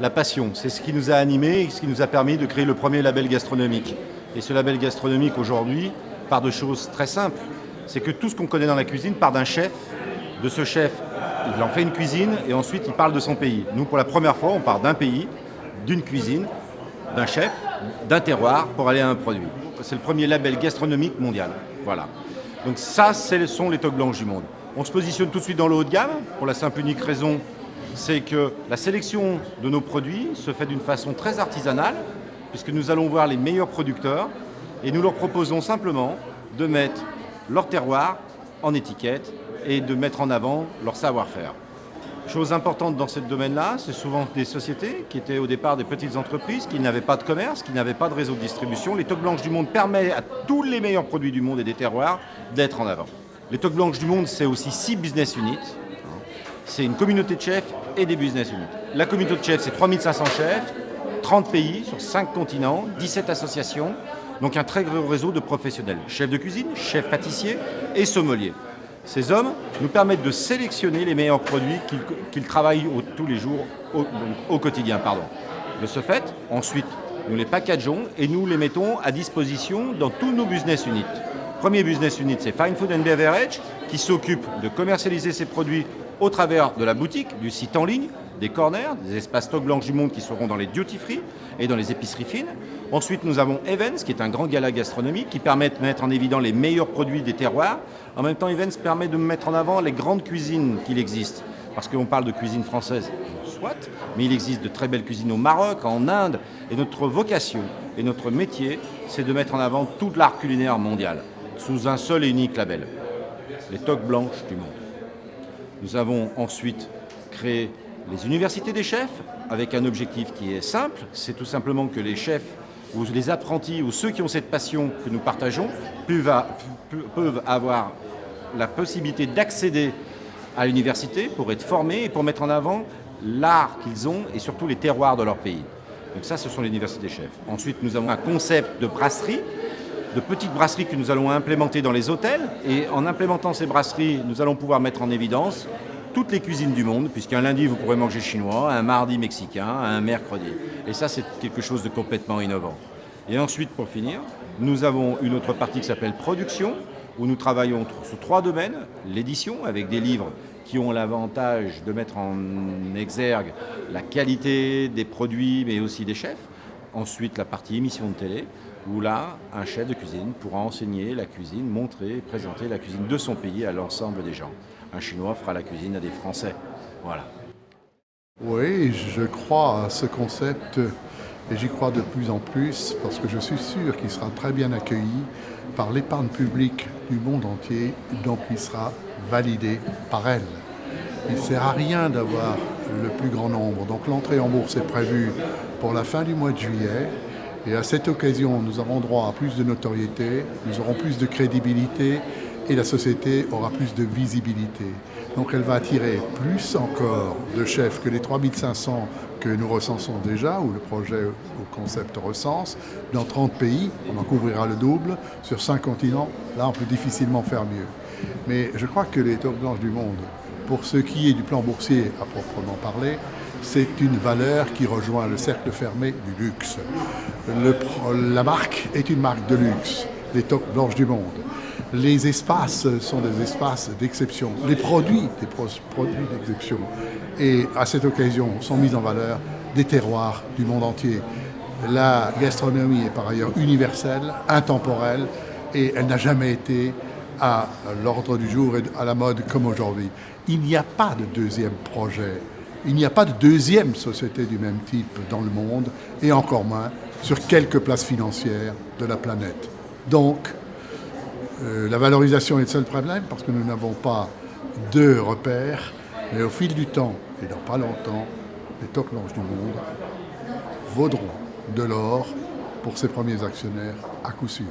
la passion. C'est ce qui nous a animés et ce qui nous a permis de créer le premier label gastronomique. Et ce label gastronomique aujourd'hui part de choses très simples. C'est que tout ce qu'on connaît dans la cuisine part d'un chef. De ce chef, il en fait une cuisine et ensuite il parle de son pays. Nous, pour la première fois, on part d'un pays, d'une cuisine, d'un chef, d'un terroir pour aller à un produit. C'est le premier label gastronomique mondial. Voilà. Donc ça, ce sont les toques blanches du monde. On se positionne tout de suite dans le haut de gamme pour la simple et unique raison, c'est que la sélection de nos produits se fait d'une façon très artisanale, puisque nous allons voir les meilleurs producteurs et nous leur proposons simplement de mettre leur terroir en étiquette et de mettre en avant leur savoir-faire. Chose importante dans ce domaine-là, c'est souvent des sociétés qui étaient au départ des petites entreprises, qui n'avaient pas de commerce, qui n'avaient pas de réseau de distribution. Les toques blanches du monde permettent à tous les meilleurs produits du monde et des terroirs d'être en avant. Les toques blanches du monde, c'est aussi 6 business units. C'est une communauté de chefs et des business units. La communauté de chefs, c'est 3500 chefs, 30 pays sur 5 continents, 17 associations, donc un très gros réseau de professionnels. Chefs de cuisine, chefs pâtissiers et sommeliers. Ces hommes nous permettent de sélectionner les meilleurs produits qu'ils travaillent tous les jours, au quotidien. De ce fait, ensuite, nous les packageons et nous les mettons à disposition dans tous nos business units. Premier business unit, c'est Fine Food and Beverage, qui s'occupe de commercialiser ses produits au travers de la boutique, du site en ligne, des corners, des espaces toques blanches du monde qui seront dans les duty free et dans les épiceries fines. Ensuite, nous avons Events, qui est un grand gala gastronomique qui permet de mettre en évidence les meilleurs produits des terroirs. En même temps, Events permet de mettre en avant les grandes cuisines qu'il existe. Parce qu'on parle de cuisine française, soit, mais il existe de très belles cuisines au Maroc, en Inde. Et notre vocation et notre métier, c'est de mettre en avant tout l'art culinaire mondial, sous un seul et unique label, les toques blanches du monde. Nous avons ensuite créé les universités des chefs, avec un objectif qui est simple, c'est tout simplement que les chefs ou les apprentis ou ceux qui ont cette passion que nous partageons peuvent avoir la possibilité d'accéder à l'université pour être formés et pour mettre en avant l'art qu'ils ont et surtout les terroirs de leur pays. Donc ça, ce sont les universités des chefs. Ensuite, nous avons un concept de brasserie, de petites brasseries que nous allons implémenter dans les hôtels. Et en implémentant ces brasseries, nous allons pouvoir mettre en évidence toutes les cuisines du monde, puisqu'un lundi, vous pourrez manger chinois, un mardi mexicain, un mercredi. Et ça, c'est quelque chose de complètement innovant. Et ensuite, pour finir, nous avons une autre partie qui s'appelle production, où nous travaillons sur 3 domaines. L'édition, avec des livres qui ont l'avantage de mettre en exergue la qualité des produits, mais aussi des chefs. Ensuite, la partie émission de télé, où là, un chef de cuisine pourra enseigner la cuisine, montrer et présenter la cuisine de son pays à l'ensemble des gens. Un Chinois fera la cuisine à des Français. Voilà. Oui, je crois à ce concept et j'y crois de plus en plus parce que je suis sûr qu'il sera très bien accueilli par l'épargne publique du monde entier, donc il sera validé par elle. Il ne sert à rien d'avoir le plus grand nombre. Donc l'entrée en bourse est prévue pour la fin du mois de juillet. Et à cette occasion, nous aurons droit à plus de notoriété, nous aurons plus de crédibilité et la société aura plus de visibilité. Donc elle va attirer plus encore de chefs que les 3500 que nous recensons déjà, ou le projet ou concept recense. Dans 30 pays, on en couvrira le double. Sur 5 continents, là on peut difficilement faire mieux. Mais je crois que les toques blanches du monde, pour ce qui est du plan boursier à proprement parler, c'est une valeur qui rejoint le cercle fermé du luxe. La marque est une marque de luxe, les toques blanches du monde. Les espaces sont des espaces d'exception. Les produits, des produits d'exception. Et à cette occasion sont mis en valeur des terroirs du monde entier. La gastronomie est par ailleurs universelle, intemporelle, et elle n'a jamais été à l'ordre du jour et à la mode comme aujourd'hui. Il n'y a pas de deuxième projet. Il n'y a pas de deuxième société du même type dans le monde, et encore moins sur quelques places financières de la planète. Donc, la valorisation est le seul problème parce que nous n'avons pas de repères, mais au fil du temps, et dans pas longtemps, les toques blanches du monde vaudront de l'or pour ses premiers actionnaires à coup sûr.